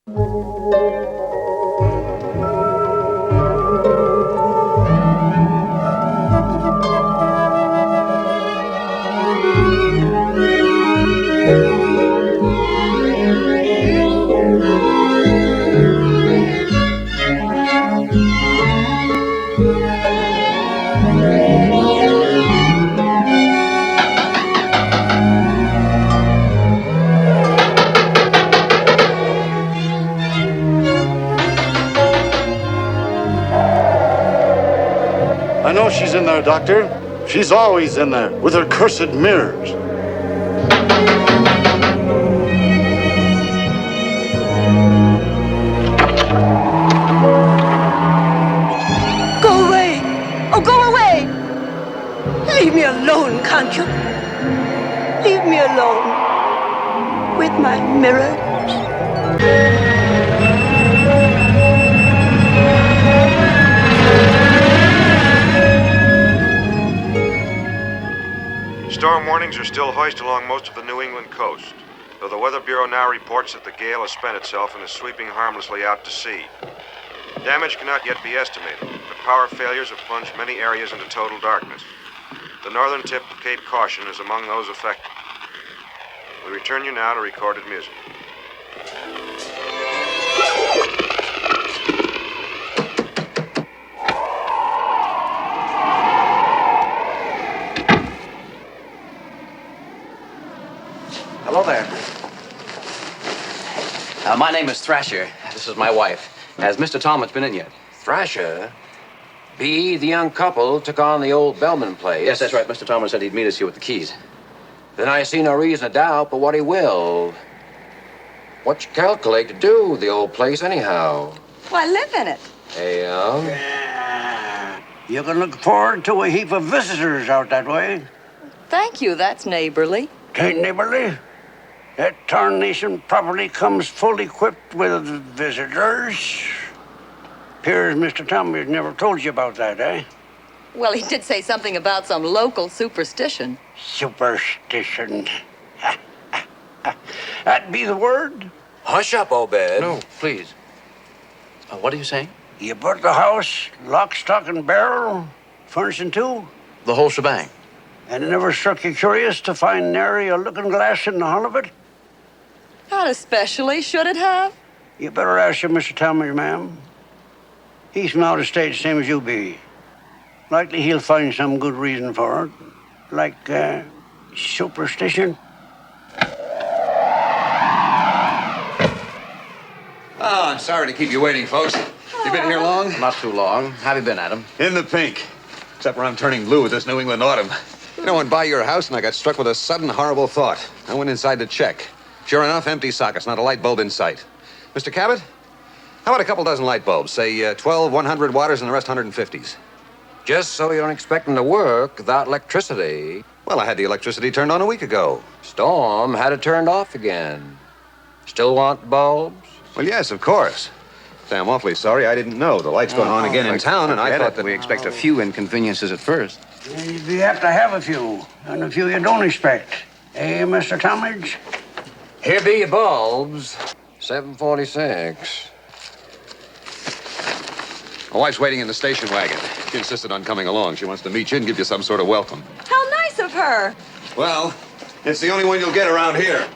I know she's in there, Doctor. She's always in there, with her cursed mirrors. Go away! Oh, go away! Leave me alone, can't you? Leave me alone with my mirrors. Storm warnings are still hoisted along most of the New England coast, though the Weather Bureau now reports that the gale has spent itself and is sweeping harmlessly out to sea. Damage cannot yet be estimated, but power failures have plunged many areas into total darkness. The northern tip of Cape Caution is among those affected. We return you now to recorded music. Hello there. My name is Thrasher. This is my wife. Has Mr. Talmadge been in yet? Thrasher? B.E., the young couple, took on the old Bellman place. Yes, that's right. Mr. Talmadge said he'd meet us here with the keys. Then I see no reason to doubt but what he will. What you calculate to do with the old place, anyhow? Why, live in it. Yeah. You can look forward to a heap of visitors out that way. Thank you, that's neighborly. Tain't neighborly. That tarnation property comes full equipped with visitors. Appears Mr. Talmadge never told you about that, eh? Well, he did say something about some local superstition. Superstition. That'd be the word. Hush up, Obed. No, please. What are you saying? You bought the house, lock, stock, and barrel, furnishing too? The whole shebang. And it never struck you curious to find nary a looking-glass in the hull of it? Not especially, should it have? You better ask your Mr. Talmadge, ma'am. He's from out of state, same as you be. Likely he'll find some good reason for it. Like, superstition. Oh, I'm sorry to keep you waiting, folks. You been here long? Not too long. How have you been, Adam? In the pink. Except where I'm turning blue with this New England autumn. You know, I went by your house and I got struck with a sudden horrible thought. I went inside to check. Sure enough, empty sockets, not a light bulb in sight. Mr. Cabot, how about a couple dozen light bulbs? Say 12 100 watters and the rest 150s. Just so you don't expect them to work without electricity. Well, I had the electricity turned on a week ago. Storm had it turned off again. Still want bulbs? Well, yes, of course. Say, I'm awfully sorry. I didn't know. The light's going on again in town, and I thought that... We expect a few inconveniences at first. You have to have a few, and a few you don't expect. Eh, Mr. Talmadge? Here be your bulbs. 746. My wife's waiting in the station wagon. She insisted on coming along. She wants to meet you and give you some sort of welcome. How nice of her. Well, it's the only one you'll get around here.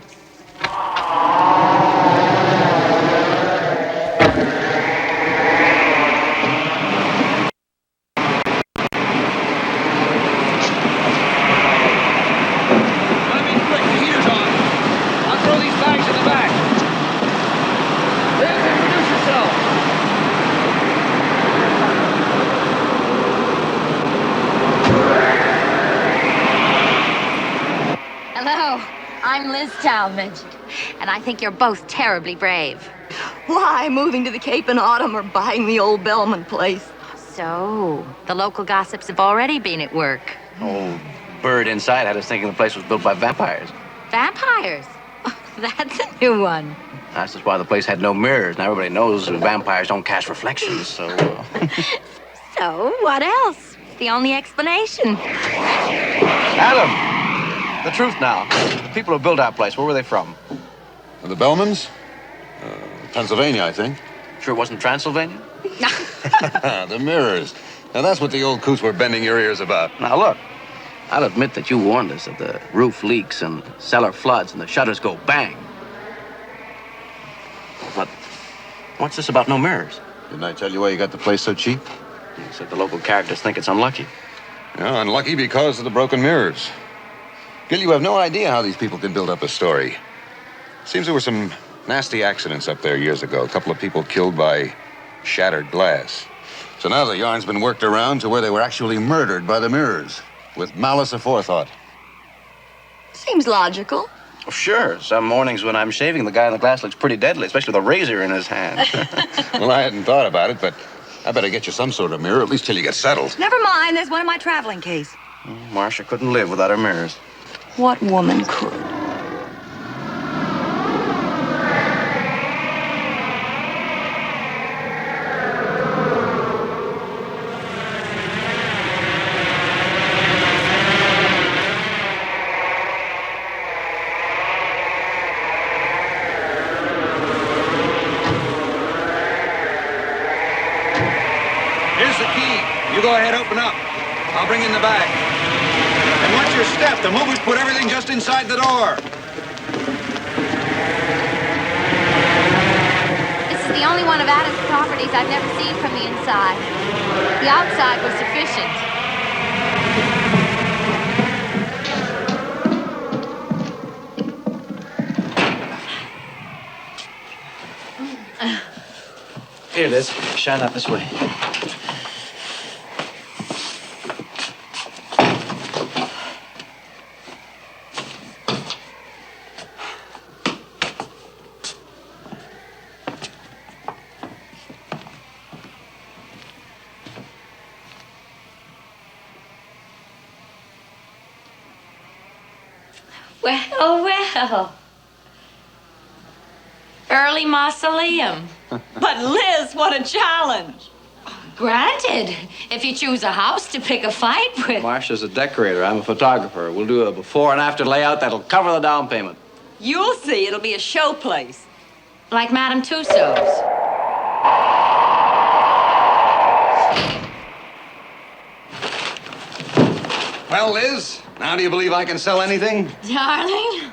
I'm Liz Talmadge, and I think you're both terribly brave. Why, moving to the Cape in autumn or buying the old Bellman place? So, the local gossips have already been at work. Old bird inside had us thinking the place was built by vampires. Vampires? That's a new one. That's just why the place had no mirrors. Now everybody knows vampires don't cast reflections, so... So, what else? The only explanation. Adam! The truth now. The people who built our place, where were they from? The Bellmans? Pennsylvania, I think. Sure it wasn't Transylvania? The mirrors. Now, that's what the old coots were bending your ears about. Now, look, I'll admit that you warned us that the roof leaks and cellar floods and the shutters go bang. But what's this about no mirrors? Didn't I tell you why you got the place so cheap? You said the local characters think it's unlucky. Yeah, unlucky because of the broken mirrors. Gil, you have no idea how these people can build up a story. Seems there were some nasty accidents up there years ago. A couple of people killed by shattered glass. So now the yarn's been worked around to where they were actually murdered by the mirrors, with malice aforethought. Seems logical. Oh, sure. Some mornings when I'm shaving, the guy in the glass looks pretty deadly, especially with a razor in his hand. Well, I hadn't thought about it, but I better get you some sort of mirror, at least till you get settled. Never mind, there's one in my traveling case. Marcia couldn't live without her mirrors. What woman could? You go ahead, open up. I'll bring in the bag. And watch your step. The movers put everything just inside the door. This is the only one of Adam's properties I've never seen from the inside. The outside was sufficient. Here, Liz. Shine up this way. Well, well. Early mausoleum. But Liz, what a challenge. Granted, if you choose a house to pick a fight with. Marcia's a decorator. I'm a photographer. We'll do a before and after layout that'll cover the down payment. You'll see, it'll be a showplace. Like Madame Tussauds. Well, Liz, now do you believe I can sell anything? Darling,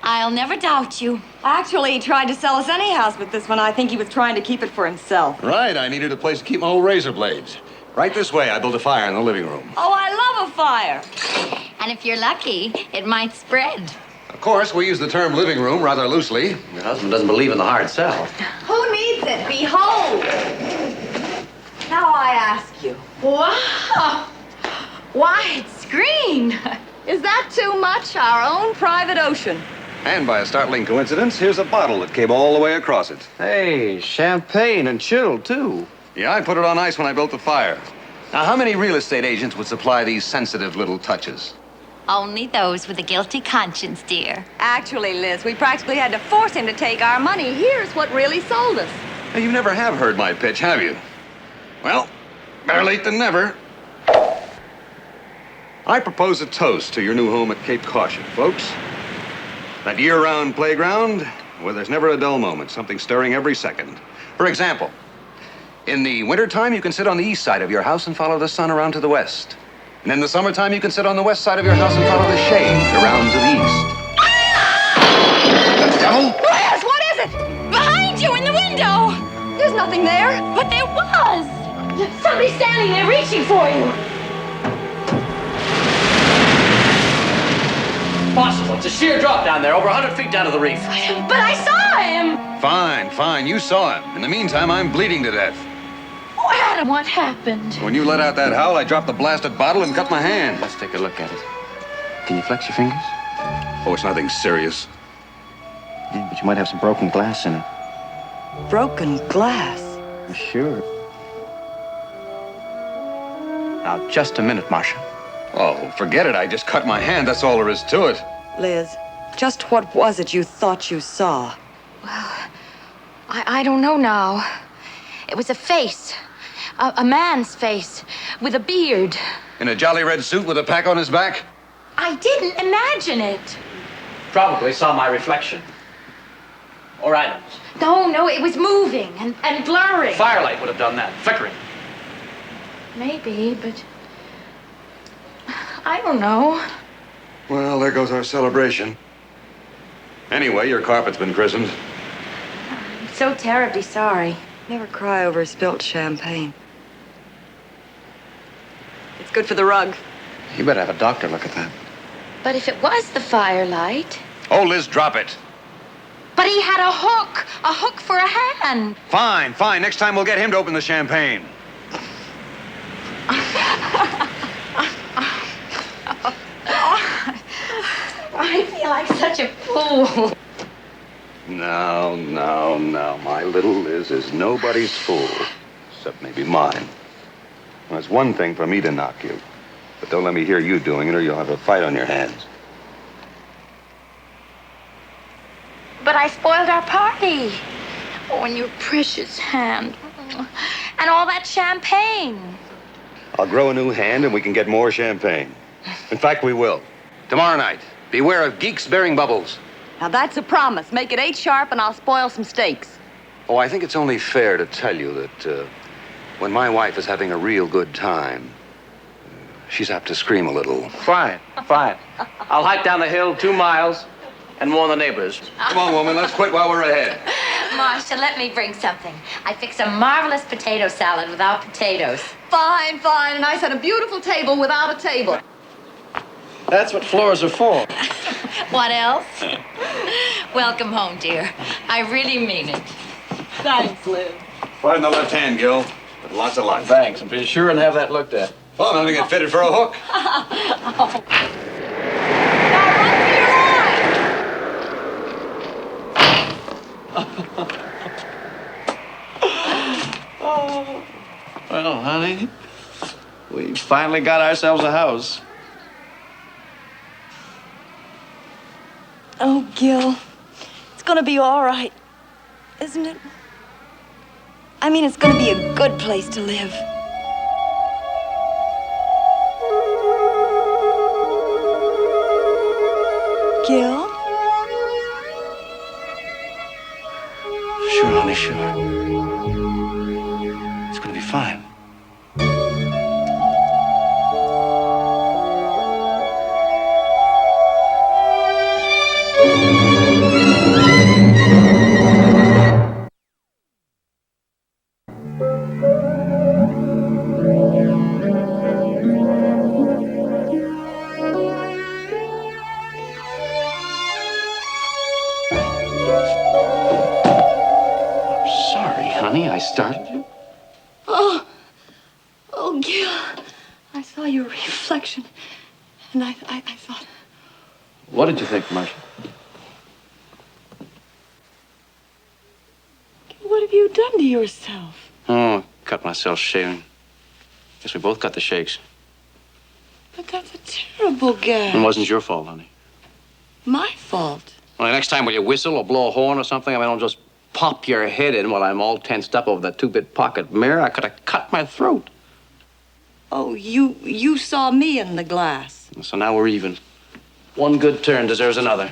I'll never doubt you. Actually, he tried to sell us any house but this one. I think he was trying to keep it for himself. Right, I needed a place to keep my old razor blades. Right this way, I built a fire in the living room. Oh, I love a fire. And if you're lucky, it might spread. Of course, we use the term living room rather loosely. Your husband doesn't believe in the hard sell. Who needs it? Behold. Now I ask you. Wow! Wide screen! Is that too much? Our own private ocean. And by a startling coincidence, here's a bottle that came all the way across it. Hey, champagne and chilled, too. Yeah, I put it on ice when I built the fire. Now, how many real estate agents would supply these sensitive little touches? Only those with a guilty conscience, dear. Actually, Liz, we practically had to force him to take our money. Here's what really sold us. Now, you never have heard my pitch, have you? Well, better late than never. I propose a toast to your new home at Cape Caution, folks. That year-round playground where there's never a dull moment, something stirring every second. For example, in the wintertime, you can sit on the east side of your house and follow the sun around to the west. And in the summertime, you can sit on the west side of your house and follow the shade around to the east. The devil? Liz, what is it? Behind you in the window! There's nothing there. But there was! Somebody standing there reaching for you! Impossible. It's a sheer drop down there, over 100 feet down to the reef. But I saw him! Fine. You saw him. In the meantime, I'm bleeding to death. Oh, Adam, what happened? When you let out that howl, I dropped the blasted bottle and cut my hand. Let's take a look at it. Can you flex your fingers? Oh, it's nothing serious. Yeah, but you might have some broken glass in it. Broken glass. Sure. Now, just a minute, Marcia. Oh, forget it. I just cut my hand. That's all there is to it. Liz, just what was it you thought you saw? I don't know now. It was a face. A man's face. With a beard. In a jolly red suit with a pack on his back? I didn't imagine it. Probably saw my reflection. Or items? No, it was moving and blurring. Firelight would have done that. Flickering. Maybe, but I don't know. Well, there goes our celebration. Anyway, your carpet's been christened. I'm so terribly sorry. Never cry over spilt champagne. It's good for the rug. You better have a doctor look at that. But if it was the firelight... Oh, Liz, drop it. But he had a hook for a hand. Fine. Next time we'll get him to open the champagne. I feel like such a fool. No. My little Liz is nobody's fool, except maybe mine. Well, it's one thing for me to knock you, but don't let me hear you doing it or you'll have a fight on your hands. But I spoiled our party. Oh, and your precious hand. And all that champagne. I'll grow a new hand and we can get more champagne. In fact, we will. Tomorrow night, beware of geeks bearing bubbles. Now that's a promise. Make it 8 sharp and I'll spoil some steaks. Oh, I think it's only fair to tell you that when my wife is having a real good time, she's apt to scream a little. Fine. I'll hike down the hill 2 miles and warn the neighbors. Come on, woman, let's quit while we're ahead. Marcia, let me bring something. I fixed a marvelous potato salad without potatoes. Fine. And I set a beautiful table without a table. That's what floors are for. What else? Welcome home, dear. I really mean it. Thanks, Liv. Right in the left hand, Gil. With lots of luck. Thanks. Be sure and have that looked at. Well, I'm having it fitted for a hook. Well, honey, we finally got ourselves a house. Oh, Gil, it's gonna be all right, isn't it? I mean, it's gonna be a good place to live. Gil? Sure, honey, sure. It's gonna be fine. Started you? Oh, Gil. I saw your reflection, and I thought... What did you think, Marcia? What have you done to yourself? Oh, cut myself shaving. Guess we both got the shakes. But that's a terrible gag. It wasn't your fault, honey. My fault? Well, next time, will you whistle or blow a horn or something? I mean, don't just pop your head in while I'm all tensed up over that 2-bit pocket mirror. I could have cut my throat. Oh, you saw me in the glass. So now we're even. One good turn deserves another.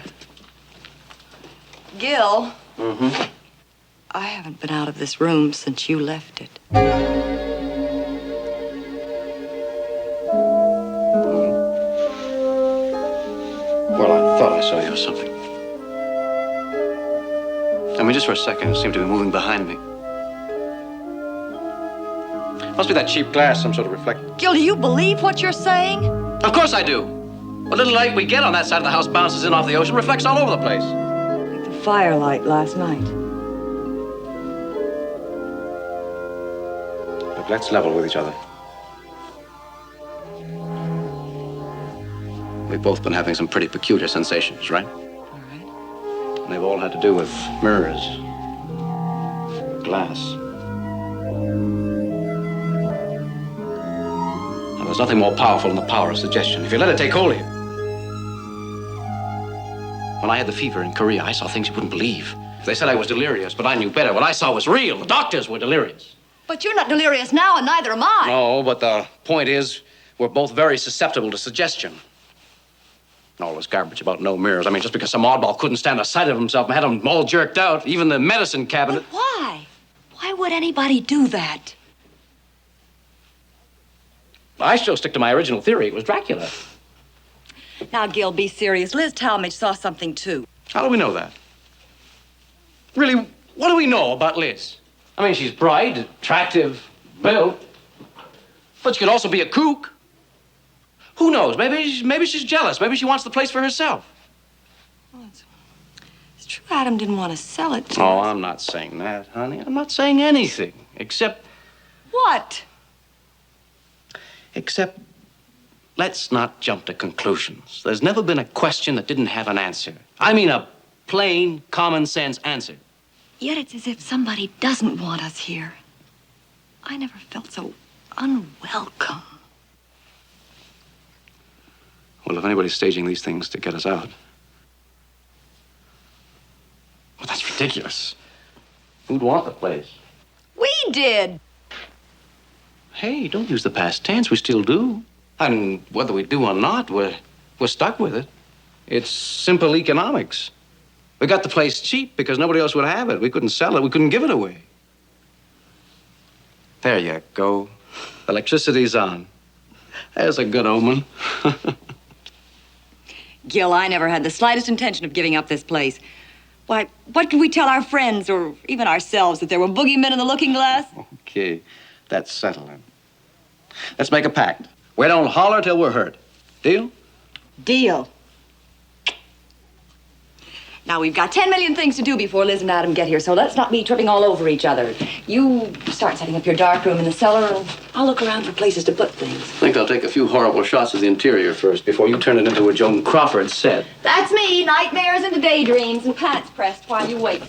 Gil. Mm-hmm. I haven't been out of this room since you left it. Well, I thought I saw you or something. I mean, just for a second, it seemed to be moving behind me. Must be that cheap glass, some sort of reflector. Gil, do you believe what you're saying? Of course I do. A little light we get on that side of the house bounces in off the ocean, reflects all over the place. Like the firelight last night. Look, let's level with each other. We've both been having some pretty peculiar sensations, right? All right. And they've all had to do with mirrors, glass. Now, there's nothing more powerful than the power of suggestion, if you let it take hold of you. When I had the fever in Korea, I saw things you wouldn't believe. They said I was delirious, but I knew better. What I saw was real. The doctors were delirious. But you're not delirious now, and neither am I. No, but the point is, we're both very susceptible to suggestion. All this garbage about no mirrors. I mean, just because some oddball couldn't stand the sight of himself and had him all jerked out, even the medicine cabinet. But why? Why would anybody do that? I still stick to my original theory. It was Dracula. Now, Gil, be serious. Liz Talmadge saw something, too. How do we know that? Really, what do we know about Liz? I mean, she's bright, attractive, built. But she could also be a kook. Who knows? Maybe she's jealous. Maybe she wants the place for herself. Well, it's true Adam didn't want to sell it to Oh, us. I'm not saying that, honey. I'm not saying anything. Except, What? let's not jump to conclusions. There's never been a question that didn't have an answer. I mean, a plain, common sense answer. Yet it's as if somebody doesn't want us here. I never felt so unwelcome. Well, if anybody's staging these things to get us out. Well, that's ridiculous. Who'd want the place? We did. Hey, don't use the past tense. We still do. And whether we do or not, we're stuck with it. It's simple economics. We got the place cheap because nobody else would have it. We couldn't sell it. We couldn't give it away. There you go. Electricity's on. There's a good omen. Gil, I never had the slightest intention of giving up this place. Why, what could we tell our friends or even ourselves that there were boogeymen in the looking glass? Okay, that's settling. Let's make a pact. We don't holler till we're hurt. Deal? Deal. Now, we've got 10 million things to do before Liz and Adam get here, so let's not be tripping all over each other. You start setting up your dark room in the cellar, and I'll look around for places to put things. I think I'll take a few horrible shots of the interior first before you turn it into a Joan Crawford set. That's me. Nightmares into daydreams and pants pressed while you wait.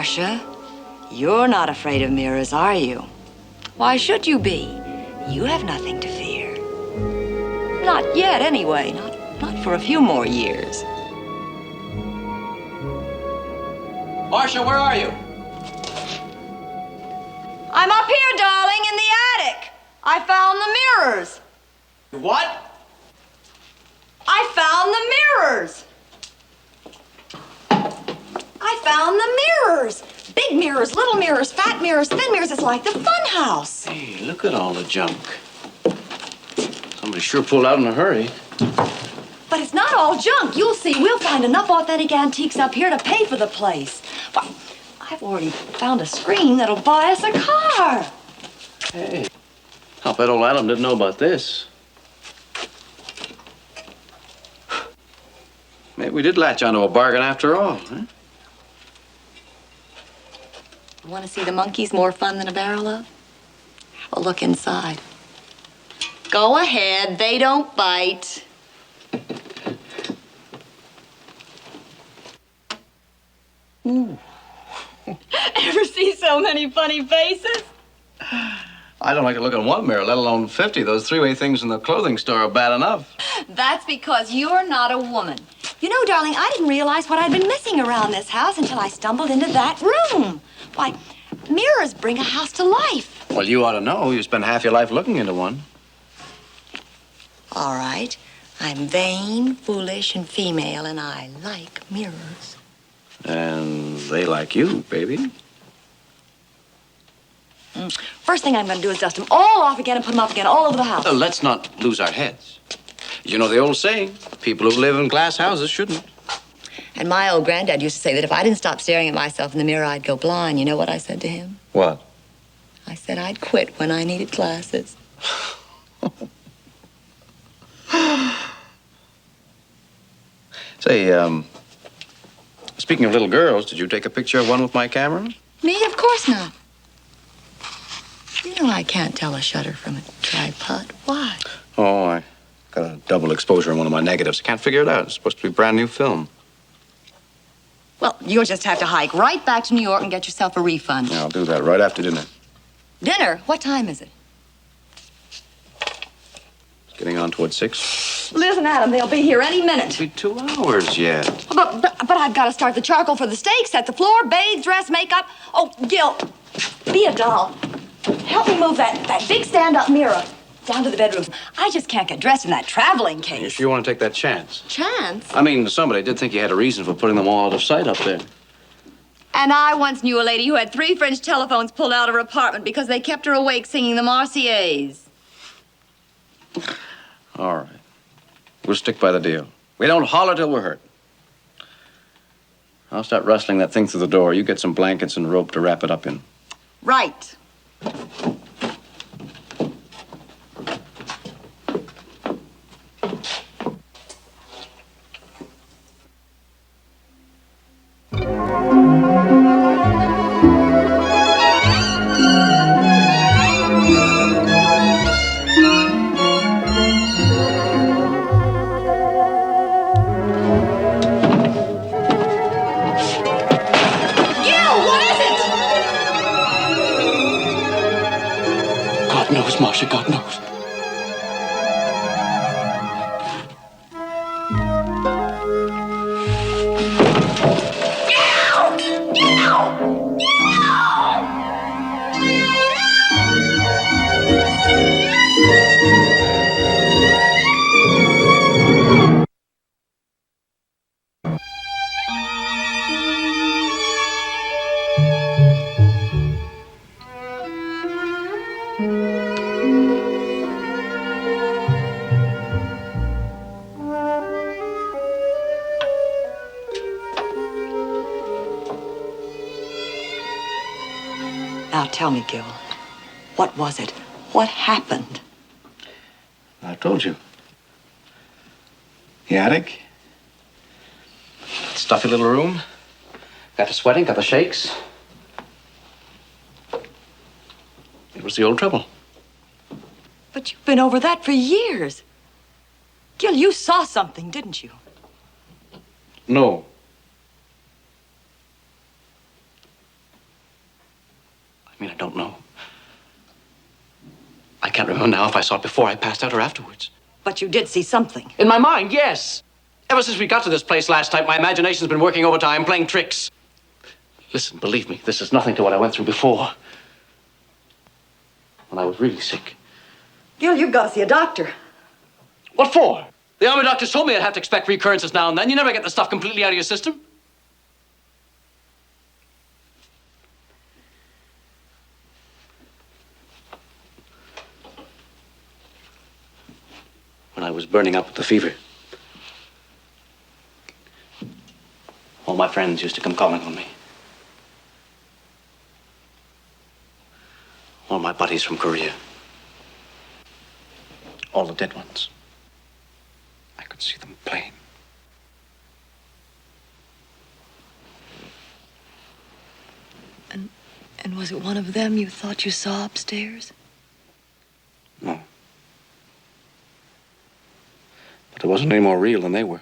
Marcia, you're not afraid of mirrors, are you? Why should you be? You have nothing to fear. Not yet, anyway. Not for a few more years. Marcia, where are you? I'm up here, darling, in the attic. I found the mirrors. What? I found the mirrors. I found the mirrors. Big mirrors, little mirrors, fat mirrors, thin mirrors. It's like the fun house. Hey, look at all the junk. Somebody sure pulled out in a hurry. But it's not all junk. You'll see. We'll find enough authentic antiques up here to pay for the place. Why, I've already found a screen that'll buy us a car. Hey, I'll bet old Adam didn't know about this. Maybe we did latch onto a bargain after all, huh? You want to see the monkeys more fun than a barrel of? Have a look inside. Go ahead. They don't bite. Ooh. Ever see so many funny faces? I don't like to look in one mirror, let alone 50. Those three-way things in the clothing store are bad enough. That's because you're not a woman. You know, darling, I didn't realize what I'd been missing around this house until I stumbled into that room. Why, mirrors bring a house to life. Well, you ought to know. You spend half your life looking into one. All right. I'm vain, foolish, and female, and I like mirrors. And they like you, baby. First thing I'm going to do is dust them all off again and put them up again all over the house. Let's not lose our heads. You know the old saying, people who live in glass houses shouldn't. And my old granddad used to say that if I didn't stop staring at myself in the mirror, I'd go blind. You know what I said to him? What? I said I'd quit when I needed glasses. Say, speaking of little girls, did you take a picture of one with my camera? Me? Of course not. You know I can't tell a shutter from a tripod. Why? Oh, I got a double exposure on one of my negatives. I can't figure it out. It's supposed to be brand new film. Well, you'll just have to hike right back to New York and get yourself a refund. Yeah, I'll do that right after dinner. Dinner? What time is it? It's getting on towards 6. Listen, Adam, they'll be here any minute. It'll be 2 hours yet. But I've got to start the charcoal for the steak, set the floor, bathe, dress, makeup. Oh, Gil, be a doll. Help me move that big stand-up mirror down to the bedroom. I just can't get dressed in that traveling case. You sure want to take that chance? Chance? I mean, somebody did think you had a reason for putting them all out of sight up there. And I once knew a lady who had 3 French telephones pulled out of her apartment because they kept her awake singing the Marseillaise. All right. We'll stick by the deal. We don't holler till we're hurt. I'll start rustling that thing through the door. You get some blankets and rope to wrap it up in. Right. Marcia, God knows. Now tell me, Gil, what was it? What happened? I told you. The attic. Stuffy little room. Got the sweating, got the shakes. It was the old trouble. But you've been over that for years. Gil, you saw something, didn't you? No. can't remember now if I saw it before I passed out or afterwards. But you did see something. In my mind, yes. Ever since we got to this place last night, my imagination's been working overtime, playing tricks. Listen, believe me, this is nothing to what I went through before. When I was really sick. Gil, you've got to see a doctor. What for? The army doctors told me I'd have to expect recurrences now and then. You never get the stuff completely out of your system. When I was burning up with the fever, all my friends used to come calling on me. All my buddies from Korea. All the dead ones. I could see them plain. And was it one of them you thought you saw upstairs? No. But it wasn't any more real than they were.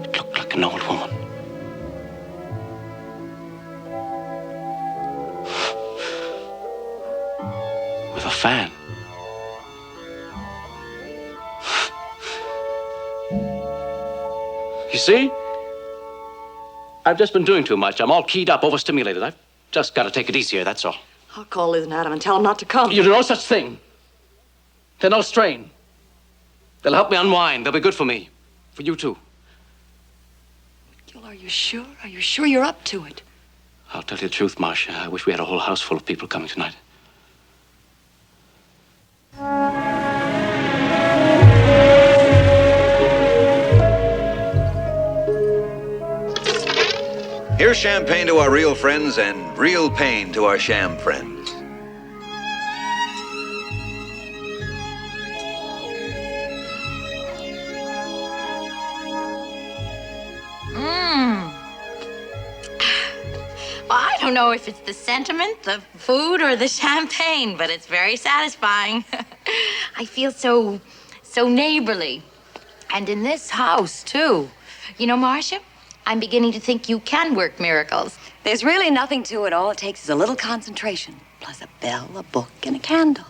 It looked like an old woman. With a fan. You see? I've just been doing too much. I'm all keyed up, overstimulated. I've just got to take it easier, that's all. I'll call Liz and Adam and tell them not to come. You do no such thing. They're no strain. They'll help me unwind. They'll be good for me. For you, too. Gil, are you sure? Are you sure you're up to it? I'll tell you the truth, Marcia. I wish we had a whole house full of people coming tonight. Here's champagne to our real friends and real pain to our sham friends. Well, I don't know if it's the sentiment, the food, or the champagne, but it's very satisfying. I feel so neighborly. And in this house, too. You know, Marcia, I'm beginning to think you can work miracles. There's really nothing to it. All it takes is a little concentration, plus a bell, a book, and a candle.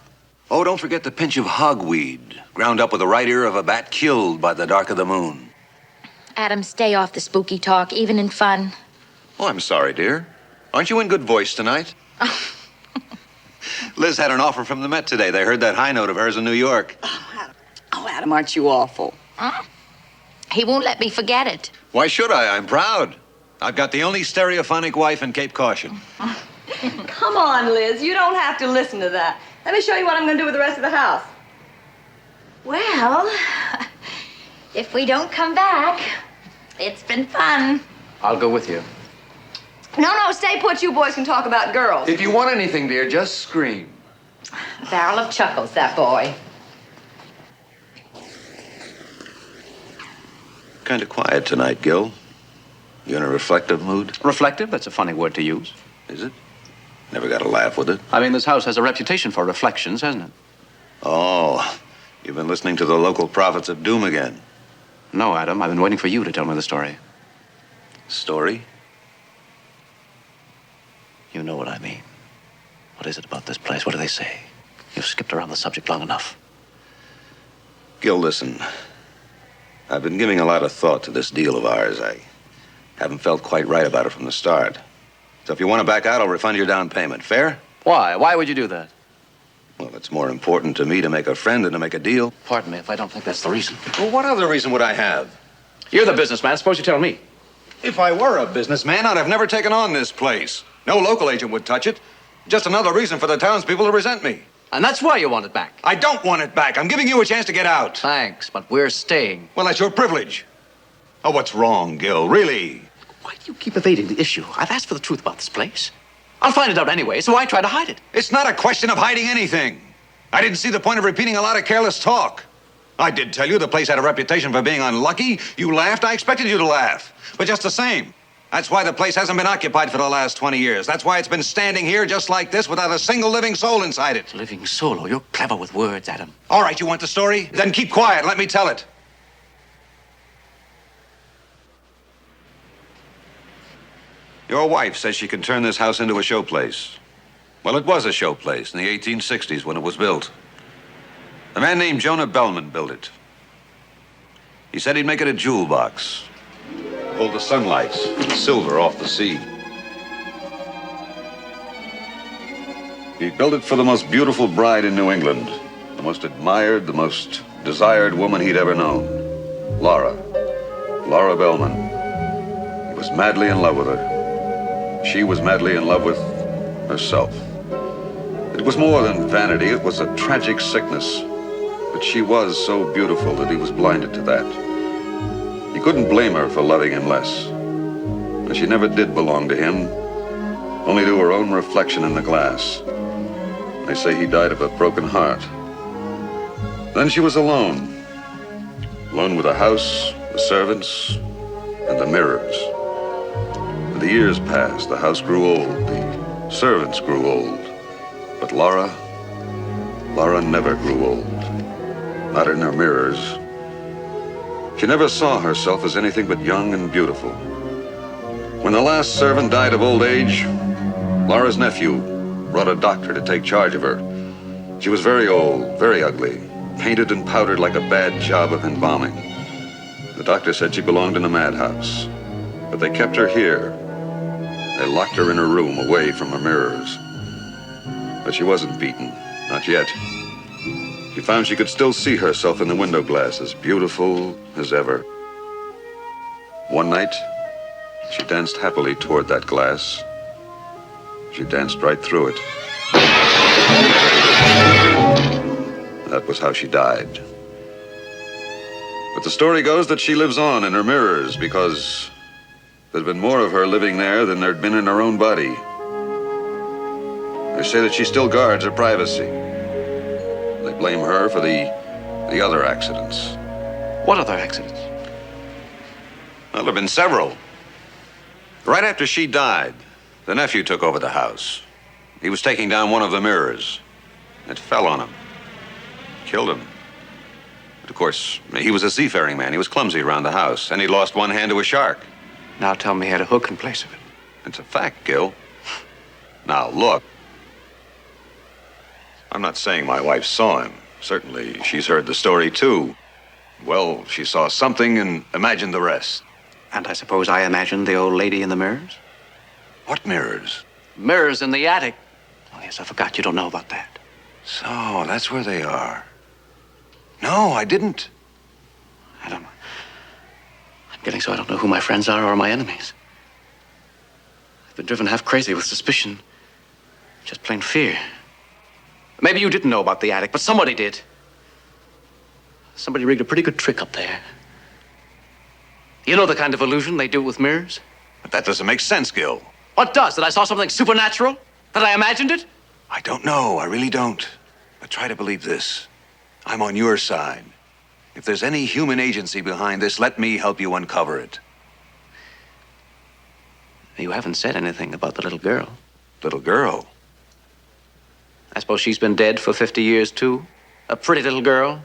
Oh, don't forget the pinch of hogweed, ground up with the right ear of a bat killed by the dark of the moon. Adam, stay off the spooky talk, even in fun. Oh, I'm sorry, dear. Aren't you in good voice tonight? Liz had an offer from the Met today. They heard that high note of hers in New York. Oh, Adam, aren't you awful? Huh? He won't let me forget it. Why should I? I'm proud. I've got the only stereophonic wife in Cape Caution. Come on, Liz. You don't have to listen to that. Let me show you what I'm going to do with the rest of the house. Well, if we don't come back, it's been fun. I'll go with you. No, stay put. You boys can talk about girls. If you want anything, dear, just scream. Barrel of chuckles, that boy. Kind of quiet tonight, Gil. You in a reflective mood? Reflective? That's a funny word to use. Is it? Never got a laugh with it. I mean, this house has a reputation for reflections, hasn't it? Oh, you've been listening to the local prophets of doom again. No, Adam. I've been waiting for you to tell me the story. Story? You know what I mean. What is it about this place? What do they say? You've skipped around the subject long enough. Gil, listen. I've been giving a lot of thought to this deal of ours. I haven't felt quite right about it from the start. So if you want to back out, I'll refund your down payment. Fair? Why? Why would you do that? Well, it's more important to me to make a friend than to make a deal. Pardon me if I don't think that's the reason. Well, what other reason would I have? You're the businessman. Suppose you tell me. If I were a businessman, I'd have never taken on this place. No local agent would touch it. Just another reason for the townspeople to resent me. And that's why you want it back. I don't want it back. I'm giving you a chance to get out. Thanks, but we're staying. Well, that's your privilege. Oh, what's wrong, Gil? Really? Why do you keep evading the issue? I've asked for the truth about this place. I'll find it out anyway, so why try to hide it? It's not a question of hiding anything. I didn't see the point of repeating a lot of careless talk. I did tell you the place had a reputation for being unlucky. You laughed. I expected you to laugh. But just the same, That's why the place hasn't been occupied for the last 20 years. That's why it's been standing here just like this without a single living soul inside it. Living soul? Oh, you're clever with words, Adam. All right, you want the story? Then keep quiet and let me tell it. Your wife says she can turn this house into a showplace. Well, it was a showplace in the 1860s when it was built. A man named Jonah Bellman built it. He said he'd make it a jewel box. Hold the sunlight, silver off the sea. He built it for the most beautiful bride in New England, the most admired, the most desired woman he'd ever known. Laura Bellman. He was madly in love with her. She was madly in love with herself. It was more than vanity, it was a tragic sickness. But she was so beautiful that he was blinded to that. He couldn't blame her for loving him less. And she never did belong to him, only to her own reflection in the glass. They say he died of a broken heart. Then she was alone. Alone with the house, the servants, and the mirrors. And the years passed, the house grew old, the servants grew old. But Laura never grew old. Not in her mirrors. She never saw herself as anything but young and beautiful. When the last servant died of old age, Laura's nephew brought a doctor to take charge of her. She was very old, very ugly, painted and powdered like a bad job of embalming. The doctor said she belonged in a madhouse, but they kept her here. They locked her in her room, away from her mirrors. But she wasn't beaten, not yet. She found she could still see herself in the window glass, as beautiful as ever. One night, she danced happily toward that glass. She danced right through it. That was how she died. But the story goes that she lives on in her mirrors because there's been more of her living there than there'd been in her own body. They say that she still guards her privacy. They blame her for the other accidents. What other accidents? Well, there have been several. Right after she died, the nephew took over the house. He was taking down one of the mirrors. It fell on him. Killed him. But of course, he was a seafaring man. He was clumsy around the house, and he lost one hand to a shark. Now tell me he had a hook in place of it. It's a fact, Gil. Now, look. I'm not saying my wife saw him. Certainly, she's heard the story, too. Well, she saw something and imagined the rest. And I suppose I imagined the old lady in the mirrors? What mirrors? Mirrors in the attic. Oh, yes, I forgot you don't know about that. So, that's where they are. No, I didn't. Adam, I'm getting so I don't know who my friends are or my enemies. I've been driven half crazy with suspicion. Just plain fear. Maybe you didn't know about the attic, but somebody did. Somebody rigged a pretty good trick up there. You know the kind of illusion they do with mirrors? But that doesn't make sense, Gil. What does? That I saw something supernatural? That I imagined it? I don't know. I really don't. But try to believe this. I'm on your side. If there's any human agency behind this, let me help you uncover it. You haven't said anything about the little girl. Little girl? I suppose she's been dead for 50 years, too. A pretty little girl.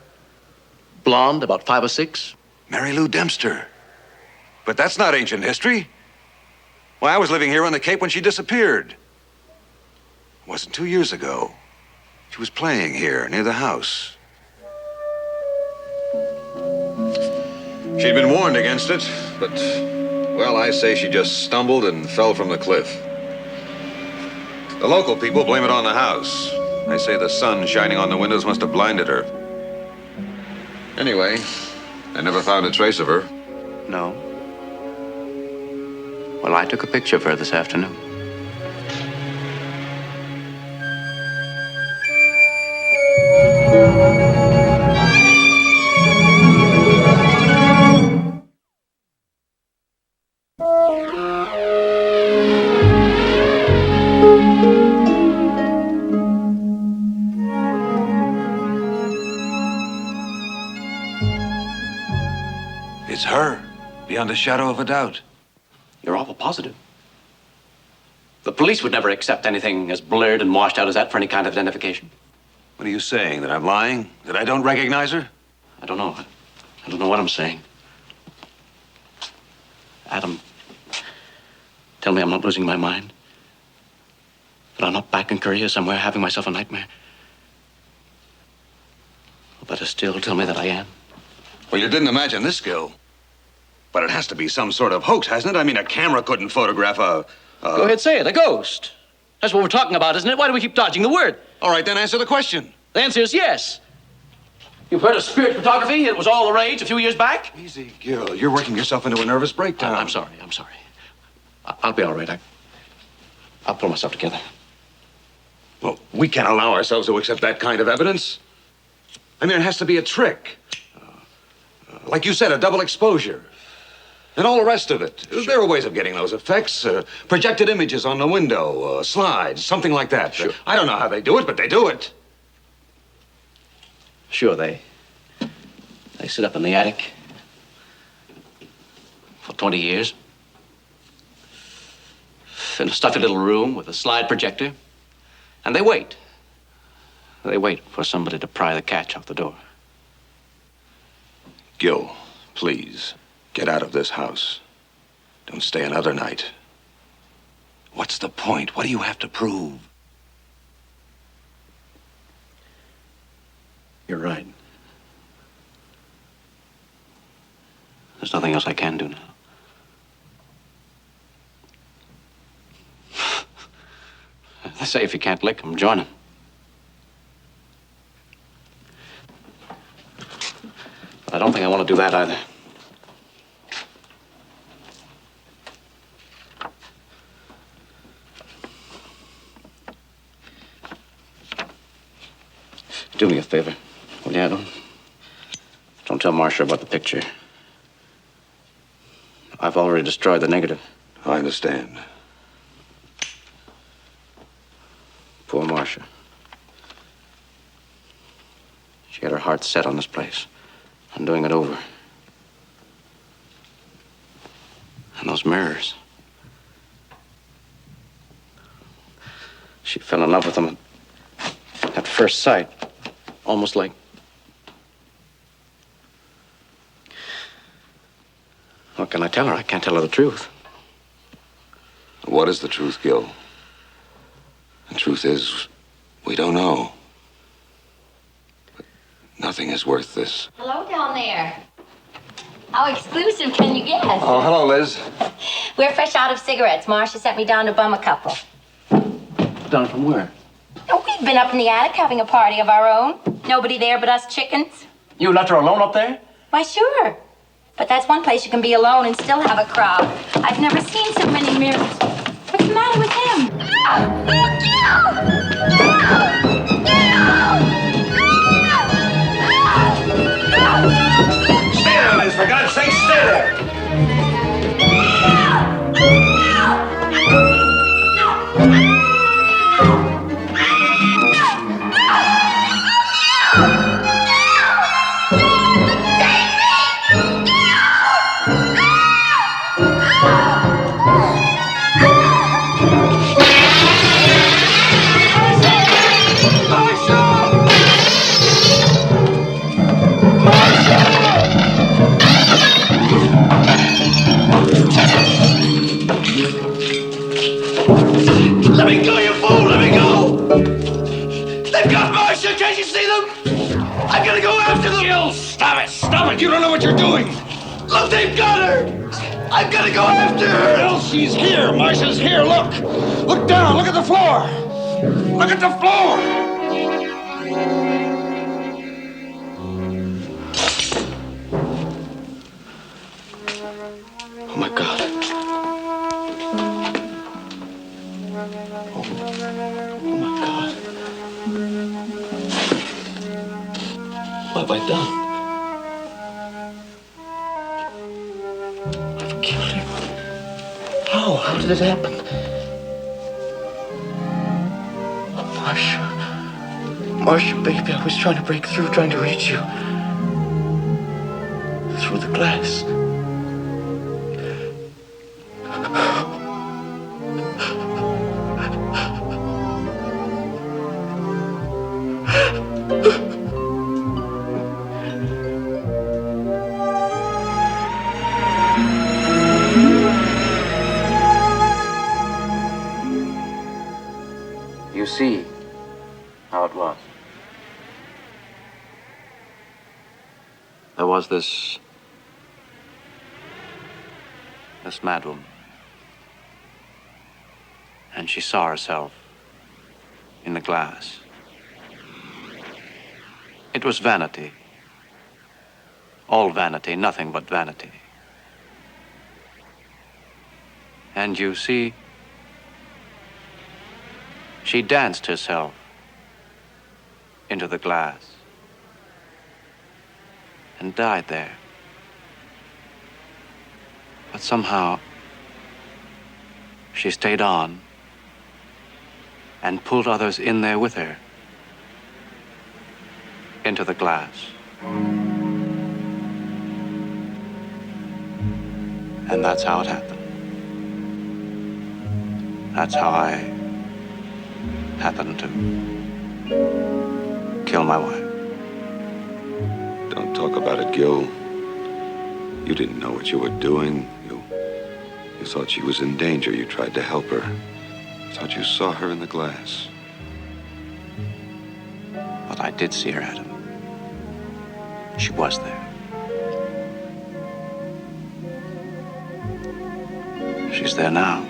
Blonde, about 5 or 6. Mary Lou Dempster. But that's not ancient history. Why, I was living here on the Cape when she disappeared. It wasn't 2 years ago. She was playing here near the house. She'd been warned against it, but, well, I say she just stumbled and fell from the cliff. The local people blame it on the house. They say the sun shining on the windows must have blinded her. Anyway, I never found a trace of her. No. Well, I took a picture of her this afternoon. It's her, beyond a shadow of a doubt. You're awful positive. The police would never accept anything as blurred and washed out as that for any kind of identification. What are you saying? That I'm lying? That I don't recognize her? I don't know. I don't know what I'm saying. Adam, tell me I'm not losing my mind. That I'm not back in Korea somewhere having myself a nightmare. Or better still, tell me that I am. Well, you didn't imagine this, Gil. But it has to be some sort of hoax, hasn't it? I mean, a camera couldn't photograph a... Go ahead, say it. A ghost. That's what we're talking about, isn't it? Why do we keep dodging the word? All right, then answer the question. The answer is yes. You've heard of spirit photography? It was all the rage a few years back. Easy, Gil. You're working yourself into a nervous breakdown. I'm sorry. I'll be all right. I'll pull myself together. Well, we can't allow ourselves to accept that kind of evidence. I mean, it has to be a trick. Like you said, a double exposure. And all the rest of it. Sure. There are ways of getting those effects. Projected images on the window, slides, something like that. Sure. I don't know how they do it, but they do it. Sure, they sit up in the attic for 20 years. In a stuffy little room with a slide projector. And they wait. They wait for somebody to pry the catch off the door. Gil, please, get out of this house. Don't stay another night. What's the point? What do you have to prove? You're right. There's nothing else I can do now. They say if you can't lick 'em, join 'em. But I don't think I want to do that either. Do me a favor, will you, Adam? Don't tell Marcia about the picture. I've already destroyed the negative. I understand. Poor Marcia. She had her heart set on this place, on doing it over. And those mirrors. She fell in love with them at first sight, almost like... What can I tell her? I can't tell her the truth. What is the truth, Gil? The truth is, we don't know. But nothing is worth this. Hello down there. How exclusive can you get? Oh, hello, Liz. We're fresh out of cigarettes. Marcia sent me down to bum a couple. Down from where? Oh, we've been up in the attic having a party of our own. Nobody there but us chickens. You left her alone up there? Why, sure. But that's one place you can be alone and still have a crowd. I've never seen so many mirrors. What's the matter with him? Stay there, Liz, for God's sake, stay there! Let me go, you fool! Let me go! They've got Marcia! Can't you see them? I'm gonna go after them! Gil, stop it! Stop it! You don't know what you're doing! Look, they've got her! I'm gonna go after her! Well, she's here. Marcia's here. Look. Look down. Look at the floor. Look at the floor. Oh, my God. Oh, my God. What have I done? I've killed him. How? How did it happen? Marcia. Marcia, baby, I was trying to break through, trying to reach you. Through the glass. You see how it was. There was this madwoman. And she saw herself in the glass. It was vanity. All vanity, nothing but vanity. And you see, she danced herself into the glass and died there. But somehow, she stayed on and pulled others in there with her into the glass. And that's how it happened. That's how I happened to kill my wife. Don't talk about it, Gil. You didn't know what you were doing. You thought she was in danger. You tried to help her. Thought you saw her in the glass. But I did see her, Adam. She was there. She's there now.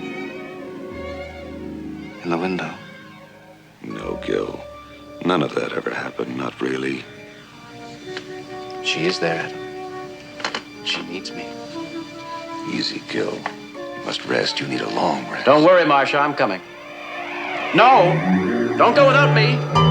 In the window. No, Gil. None of that ever happened. Not really. She is there, Adam. She needs me. Easy, Gil. You must rest. You need a long rest. Don't worry, Marcia. I'm coming. No! Don't go without me.